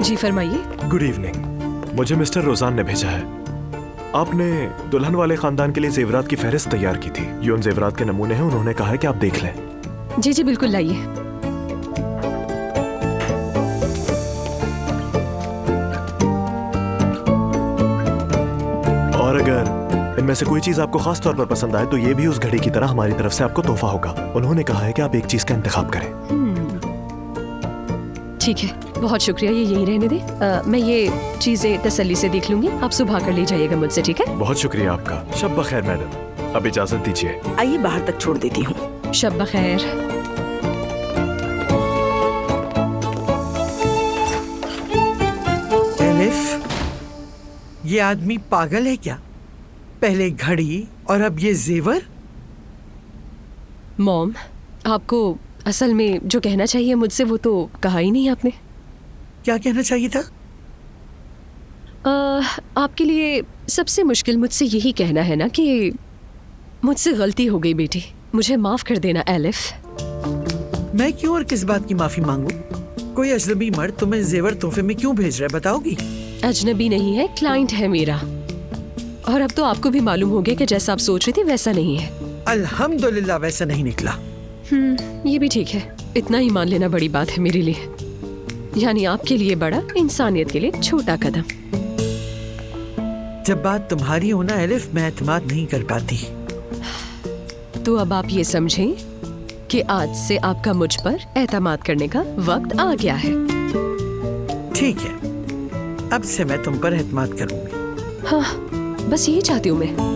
जी फरमाइए। Good evening. मुझे mister रोजान ने भेजा है। आपने दुल्हन वाले खानदान के लिए जेवरात की फहरिस्त तैयार की थी। ये उन जेवरात के नमूने हैं। उन्होंने कहा है कि आप देख लें। जी जी बिल्कुल लाइए। और अगर इनमें से कोई चीज आपको खास तौर पर पसंद आए तो ये भी उस घड़ी की तरह हमारी तरफ से आपको तोहफा होगा। उन्होंने कहा है कि आप एक चीज का इंतखाब करें। ठीक है, बहुत शुक्रिया। ये यही रहने दे। मैं ये चीजें तसल्ली से देख लूंगी। आप सुबह कर ले जाइएगा मुझसे, ठीक है? बहुत शुक्रिया आपका। शब बखैर मैडम। अब इजाजत दीजिए। आइए बाहर तक छोड़ देती हूँ। शब बखैर। एलिफ, ये आदमी पागल है क्या? पहले घड़ी और अब ये जेवर। मॉम, आपको असल में जो कहना चाहिए मुझसे वो तो कहा ही नहीं आपने। क्या कहना चाहिए था? आपके लिए सबसे मुश्किल मुझसे यही कहना है ना कि मुझसे गलती हो गई बेटी, मुझे माफ कर देना एलिफ। मैं क्यों और किस बात की माफी मांगू? कोई अजनबी मर्द तुम्हें जेवर तोहफे में क्यों भेज रहा है, बताओगी? अजनबी नहीं है, क्लाइंट है मेरा। और अब तो आपको भी मालूम हो गया कि जैसा आप सोच रही थी वैसा नहीं है। अल्हम्दुलिल्लाह वैसा नहीं निकला। ये भी ठीक है। इतना ही मान लेना बड़ी बात है मेरे लिए। यानी आपके लिए बड़ा, इंसानियत के लिए छोटा कदम। जब बात तुम्हारी हो ना एलिफ, मैं एतमाद नहीं कर पाती। तो अब आप ये समझें कि आज से आपका मुझ पर एतमाद करने का वक्त आ गया है। ठीक है, अब से मैं तुम पर एतमाद करूंगी। हाँ, बस यही चाहती हूँ मैं।